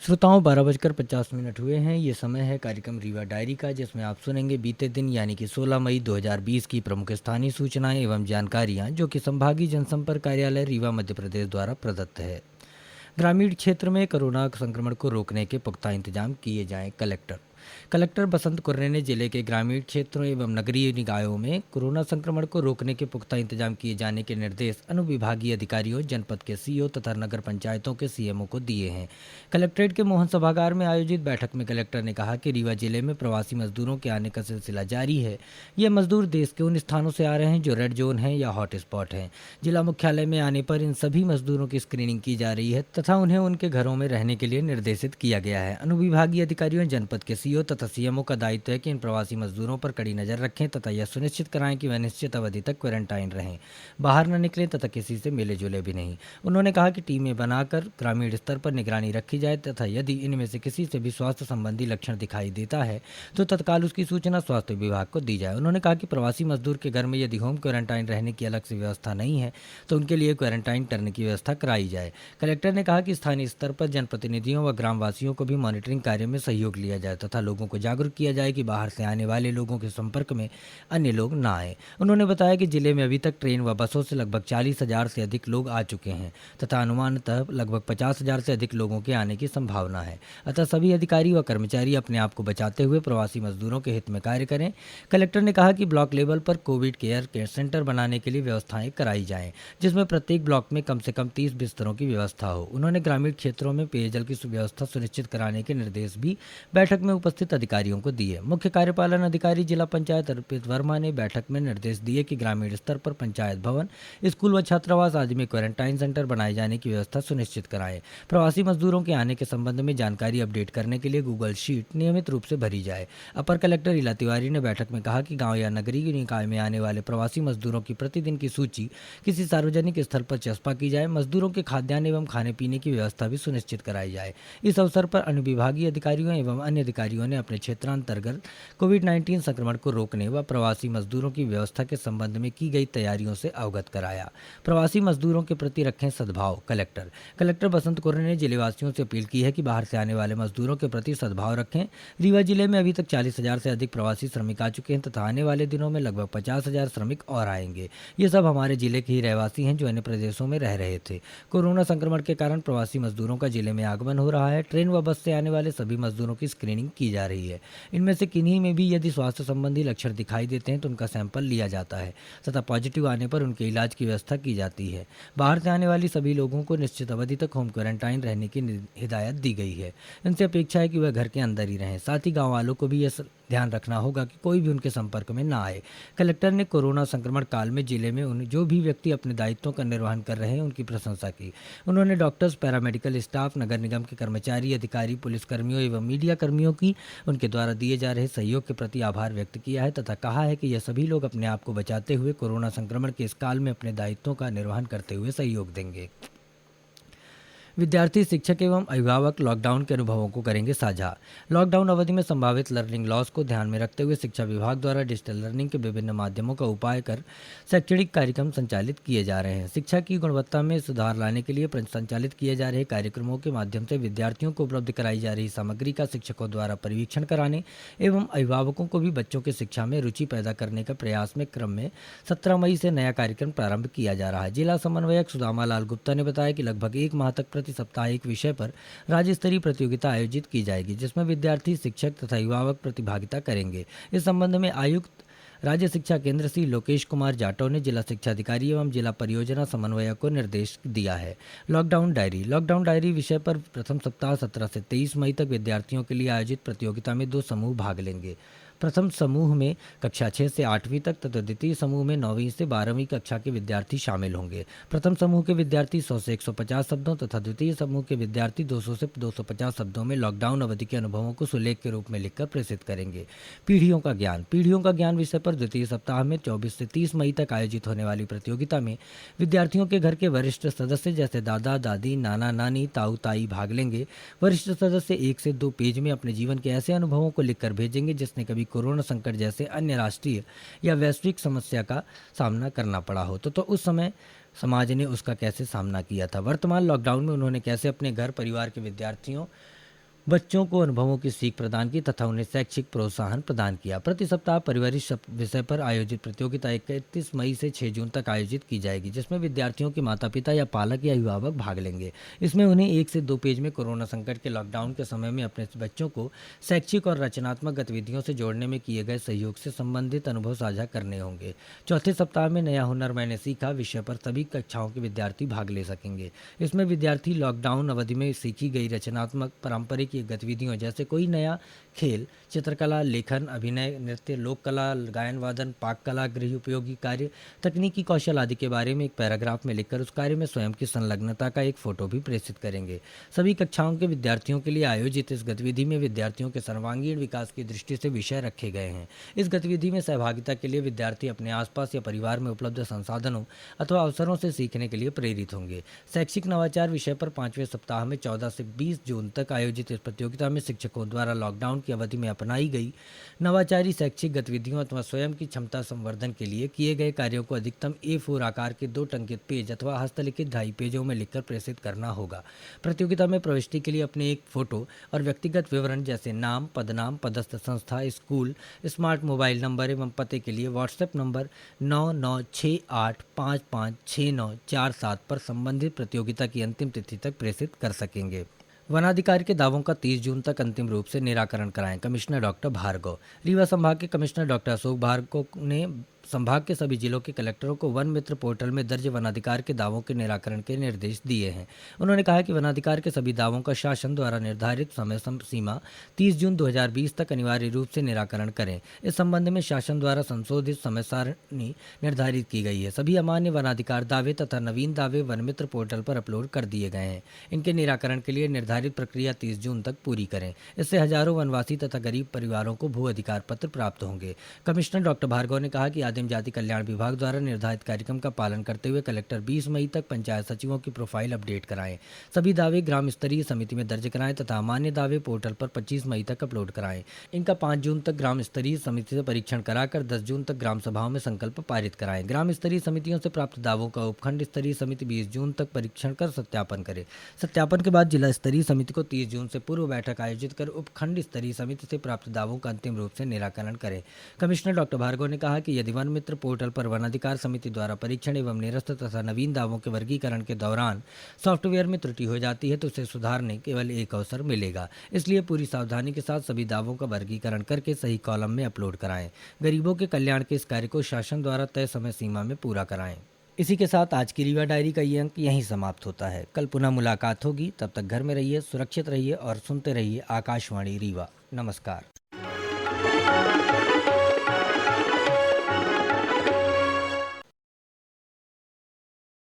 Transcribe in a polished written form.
श्रोताओं 12:50 हुए हैं। ये समय है कार्यक्रम रीवा डायरी का, जिसमें आप सुनेंगे बीते दिन यानी कि 16 मई 2020 की प्रमुख स्थानीय सूचनाएं एवं जानकारियां, जो कि संभागीय जनसंपर्क कार्यालय रीवा मध्य प्रदेश द्वारा प्रदत्त है। ग्रामीण क्षेत्र में कोरोना संक्रमण को रोकने के पुख्ता इंतजाम किए जाएं। कलेक्टर बसंत कुर्रे ने जिले के ग्रामीण क्षेत्रों एवं नगरीय निकायों में कोरोना संक्रमण को रोकने के पुख्ता इंतजाम किए जाने के निर्देश अनुविभागीय अधिकारियों, जनपद के सीईओ तथा नगर पंचायतों के सीएमओ को दिए हैं। कलेक्ट्रेट के मोहन सभागार में आयोजित बैठक में कलेक्टर ने कहा कि रीवा जिले में प्रवासी मजदूरों के आने का सिलसिला जारी है। ये मजदूर देश के उन स्थानों से आ रहे हैं जो रेड जोन हैं या हॉट स्पॉट हैं। जिला मुख्यालय में आने पर इन सभी मजदूरों की स्क्रीनिंग की जा रही है तथा उन्हें उनके घरों में रहने के लिए निर्देशित किया गया है। अनुविभागीय अधिकारियों, जनपद के सीईओ तथा सीएमओ का दायित्व है कि इन प्रवासी मजदूरों पर कड़ी नजर रखें तथा यह सुनिश्चित कराएं कि वह निश्चित अवधि तक क्वारंटाइन रहें, बाहर न निकलें तथा किसी से मिले जुले भी नहीं। उन्होंने कहा कि टीमें बनाकर ग्रामीण स्तर पर निगरानी रखी जाए तथा यदि इनमें से किसी से भी स्वास्थ्य संबंधी लक्षण दिखाई देता है तो तत्काल उसकी सूचना स्वास्थ्य विभाग को दी जाए। उन्होंने कहा कि प्रवासी मजदूर के घर में यदि होम क्वारंटाइन रहने की अलग से व्यवस्था नहीं है तो उनके लिए क्वारंटाइन करने की व्यवस्था कराई जाए। कलेक्टर ने कहा कि स्थानीय स्तर पर जनप्रतिनिधियों व ग्रामवासियों को भी मॉनिटरिंग कार्य में सहयोग लिया जाए तथा लोगों को जागरूक किया जाए कि बाहर से आने वाले लोगों के संपर्क में अन्य लोग ना आए। उन्होंने बताया कि जिले में अभी तक ट्रेन व बसों से लगभग 40,000 से अधिक लोग आ चुके हैं तथा अनुमानतः लगभग 50,000 से अधिक लोगों के आने की संभावना है। अतः सभी अधिकारी व कर्मचारी अपने आप को बचाते हुए प्रवासी मजदूरों के हित में कार्य करें। कलेक्टर ने कहा कि ब्लॉक लेवल पर कोविड केयर सेंटर बनाने के लिए व्यवस्थाएं कराई जाएं, जिसमें प्रत्येक ब्लॉक में कम से कम 30 बिस्तरों की व्यवस्था हो। उन्होंने ग्रामीण क्षेत्रों में पेयजल की सुव्यवस्था सुनिश्चित कराने के निर्देश भी बैठक में उपस्थित अधिकारियों को दिए। मुख्य कार्यपालन अधिकारी जिला पंचायत अर्पित वर्मा ने बैठक में निर्देश दिए कि ग्रामीण स्तर पर पंचायत भवन, स्कूल व छात्रावास आदि में क्वारंटाइन सेंटर बनाए जाने की व्यवस्था सुनिश्चित कराएं। प्रवासी मजदूरों के आने के संबंध में जानकारी अपडेट करने के लिए गूगल शीट नियमित रूप से भरी जाए। अपर कलेक्टर इला तिवारी ने बैठक में कहा कि गांव या नगरीय निकाय में आने वाले प्रवासी मजदूरों की प्रतिदिन की सूची किसी सार्वजनिक स्थल पर चस्पा की जाए। मजदूरों के खाद्यान्न एवं खाने पीने की व्यवस्था भी सुनिश्चित कराई जाए। इस अवसर पर अनुविभागीय अधिकारियों एवं अन्य अधिकारियों ने अपने क्षेत्रांतर्गत कोविड-19 संक्रमण को रोकने व प्रवासी मजदूरों की व्यवस्था के संबंध में की गई तैयारियों से अवगत कराया। प्रवासी मजदूरों के प्रति रखें सद्भाव। कलेक्टर बसंत कुर्रे ने जिलेवासियों से अपील की है कि बाहर से आने वाले मजदूरों के प्रति सद्भाव रखें। रीवा जिले में अभी तक 40,000 से अधिक प्रवासी श्रमिक आ चुके हैं तथा आने वाले दिनों में लगभग 50,000 श्रमिक और आएंगे। ये सब हमारे जिले के ही रहवासी हैं जो अन्य प्रदेशों में रह रहे थे। कोरोना संक्रमण के कारण प्रवासी मजदूरों का जिले में आगमन हो रहा है। ट्रेन व बस से आने वाले सभी मजदूरों की स्क्रीनिंग की जा रही है। इनमें से किन्हीं में भी यदि स्वास्थ्य संबंधी लक्षण दिखाई देते हैं तो उनका सैंपल लिया जाता है तथा पॉजिटिव आने पर उनके इलाज की व्यवस्था की जाती है। बाहर से आने वाली सभी लोगों को निश्चित अवधि तक होम क्वारंटाइन रहने की हिदायत दी गई है। इनसे अपेक्षा है कि वह घर के अंदर ही रहें। साथ ही गाँव वालों को भी यह ध्यान रखना होगा कि कोई भी उनके संपर्क में ना आए। कलेक्टर ने कोरोना संक्रमण काल में जिले में उन जो भी व्यक्ति अपने दायित्वों का निर्वहन कर रहे हैं उनकी प्रशंसा की। उन्होंने डॉक्टर्स, पैरामेडिकल स्टाफ, नगर निगम के कर्मचारी, अधिकारी, पुलिसकर्मियों एवं मीडिया कर्मियों की उनके द्वारा दिए जा रहे सहयोग के प्रति आभार व्यक्त किया है तथा कहा है कि यह सभी लोग अपने आप को बचाते हुए कोरोना संक्रमण के इस काल में अपने दायित्वों का निर्वहन करते हुए सहयोग देंगे। विद्यार्थी, शिक्षक एवं अभिभावक लॉकडाउन के अनुभवों को करेंगे साझा। लॉकडाउन अवधि में संभावित लर्निंग लॉस को ध्यान में रखते हुए शिक्षा विभाग द्वारा डिजिटल लर्निंग के विभिन्न माध्यमों का उपाय कर शैक्षणिक कार्यक्रम संचालित किए जा रहे हैं। शिक्षा की गुणवत्ता में सुधार लाने के लिए संचालित किए जा रहे कार्यक्रमों के माध्यम से विद्यार्थियों को उपलब्ध कराई जा रही सामग्री का शिक्षकों द्वारा परीक्षण कराने एवं अभिभावकों को भी बच्चों की शिक्षा में रुचि पैदा करने का प्रयास में क्रम में 17 मई से नया कार्यक्रम प्रारंभ किया जा रहा है। जिला समन्वयक सुदामा लाल गुप्ता ने बताया कि लगभग 1 माह तक प्रति सप्ताह एक विषय पर राज्य स्तरीय प्रतियोगिता आयोजित की जाएगी, जिसमें विद्यार्थी, शिक्षक तथा अभिभावक प्रतिभागिता करेंगे। इस संबंध में आयुक्त राज्य शिक्षा केंद्र श्री लोकेश कुमार जाटव ने जिला शिक्षा अधिकारी एवं जिला परियोजना समन्वयक को निर्देश दिया है। लॉकडाउन डायरी विषय पर प्रथम सप्ताह 17 से 23 मई तक विद्यार्थियों के लिए आयोजित प्रतियोगिता में 2 समूह भाग लेंगे। प्रथम समूह में कक्षा 6 से 8वीं तक तथा द्वितीय समूह में 9वीं से 12वीं कक्षा के विद्यार्थी शामिल होंगे। प्रथम समूह के विद्यार्थी 100 से 150 शब्दों तथा द्वितीय समूह के विद्यार्थी 200 से 250 शब्दों में लॉकडाउन अवधि के अनुभवों को सुलेख के रूप में लिखकर प्रेषित करेंगे। पीढ़ियों का ज्ञान विषय पर द्वितीय सप्ताह में 24 से 30 मई तक आयोजित होने वाली प्रतियोगिता में विद्यार्थियों के घर के वरिष्ठ सदस्य जैसे दादा दादी, नाना नानी, ताऊ ताई भाग लेंगे। वरिष्ठ सदस्य 1 से 2 पेज में अपने जीवन के ऐसे अनुभवों को लिखकर भेजेंगे जिसने कभी कोरोना संकट जैसे अन्य राष्ट्रीय या वैश्विक समस्या का सामना करना पड़ा हो तो उस समय समाज ने उसका कैसे सामना किया था। वर्तमान लॉकडाउन में उन्होंने कैसे अपने घर परिवार के विद्यार्थियों बच्चों को अनुभवों की सीख प्रदान की तथा उन्हें शैक्षिक प्रोत्साहन प्रदान किया। प्रति सप्ताह परिवारिक विषय पर आयोजित प्रतियोगिता 31 मई से 6 जून तक आयोजित की जाएगी, जिसमें विद्यार्थियों के माता पिता या पालक या अभिभावक भाग लेंगे। इसमें उन्हें 1 से 2 पेज में कोरोना संकट के लॉकडाउन के समय में अपने बच्चों को शैक्षिक और रचनात्मक गतिविधियों से जोड़ने में किए गए सहयोग से संबंधित अनुभव साझा करने होंगे। चौथे सप्ताह में नया हुनर मैंने सीखा विषय पर सभी कक्षाओं के विद्यार्थी भाग ले सकेंगे। इसमें विद्यार्थी लॉकडाउन अवधि में सीखी गई रचनात्मक पारंपरिक गतिविधियों जैसे कोई नया खेल, चित्रकला, लेखन, अभिनय, नृत्य, लोक कला, गायन वादन, पाक कला, गृह उपयोगी कार्य, तकनीकी कौशल आदि के बारे में एक पैराग्राफ में लिखकर उस कार्य में स्वयं की संलग्नता का एक फोटो भी प्रेषित करेंगे। सभी कक्षाओं के विद्यार्थियों के लिए आयोजित इस गतिविधि में विद्यार्थियों के सर्वांगीण विकास की दृष्टि से विषय रखे गए हैं। इस गतिविधि में सहभागिता के लिए विद्यार्थी अपने आसपास या परिवार में उपलब्ध संसाधनों अथवा अवसरों से सीखने के लिए प्रेरित होंगे। शैक्षिक नवाचार विषय पर 5वें सप्ताह में 14 से 20 जून तक आयोजित इस प्रतियोगिता में शिक्षकों द्वारा लॉकडाउन की अवधि में अपनाई गई नवाचारी शैक्षिक गतिविधियों अथवा स्वयं की क्षमता संवर्धन के लिए किए गए कार्यों को अधिकतम A4 आकार के 2 टंकित पेज अथवा हस्तलिखित 2.5 पेजों में लिखकर प्रेषित करना होगा। प्रतियोगिता में प्रविष्टि के लिए अपने एक फोटो और व्यक्तिगत विवरण जैसे नाम, पदनाम, पदस्थ संस्था, स्कूल, स्मार्ट मोबाइल नंबर एवं पते के लिए व्हाट्सएप नंबर 9968556947 पर संबंधित प्रतियोगिता की अंतिम तिथि तक प्रेषित कर सकेंगे। वनाधिकार के दावों का 30 जून तक अंतिम रूप से निराकरण कराएं। Commissioner doctor Bhargava. रीवा संभाग के कमिश्नर डॉक्टर अशोक भार्गव ने संभाग के सभी जिलों के कलेक्टरों को वन मित्र पोर्टल में दर्ज वनाधिकार के दावों के निराकरण के निर्देश दिए हैं। उन्होंने कहा कि वनाधिकार के सभी दावों का शासन द्वारा निर्धारित समय सीमा 30 जून 2020 तक अनिवार्य रूप से निराकरण करें। इस संबंध में शासन द्वारा संशोधित समय सारणी निर्धारित की गई है। सभी अमान्य वनाधिकार दावे तथा नवीन दावे वन मित्र पोर्टल पर अपलोड कर दिए गए हैं। इनके निराकरण के लिए निर्धारित प्रक्रिया 30 जून तक पूरी करें। इससे हजारों वनवासी तथा गरीब परिवारों को भू अधिकार पत्र प्राप्त होंगे। कमिश्नर डॉक्टर भार्गव ने कहा कि आदिम जाति कल्याण विभाग द्वारा निर्धारित कार्यक्रम का पालन करते हुए कलेक्टर 20 मई तक पंचायत सचिवों की प्रोफाइल अपडेट कराएं। सभी दावे ग्राम स्तरीय समिति में दर्ज कराएं तथा अमान्य दावे पोर्टल पर 25 मई तक अपलोड कराएं। इनका 5 जून तक ग्राम स्तरीय समिति से परीक्षण कराकर 10 जून तक ग्राम सभाओं में संकल्प पारित कराएं। ग्राम स्तरीय समितियों से प्राप्त दावों का उपखंड स्तरीय समिति 20 जून तक परीक्षण कर सत्यापन करे। सत्यापन के बाद जिला स्तरीय समिति को 30 जून से पूर्व बैठक आयोजित कर उपखंड स्तरीय समिति से प्राप्त दावों का अंतिम रूप से निराकरण करें। कमिश्नर डॉक्टर भार्गव ने कहा कि यदि वन मित्र पोर्टल पर वनाधिकार समिति द्वारा परीक्षण एवं निरस्त तथा नवीन दावों के वर्गीकरण के दौरान सॉफ्टवेयर में त्रुटि हो जाती है तो उसे सुधारने केवल एक अवसर मिलेगा। इसलिए पूरी सावधानी के साथ सभी दावों का वर्गीकरण करके सही कॉलम में अपलोड कराएं। गरीबों के कल्याण के इस कार्य को शासन द्वारा तय समय सीमा में पूरा कराएं। इसी के साथ आज की रीवा डायरी का ये अंक यहीं समाप्त होता है। कल पुनः मुलाकात होगी। तब तक घर में रहिए, सुरक्षित रहिए और सुनते रहिए आकाशवाणी रीवा। नमस्कार।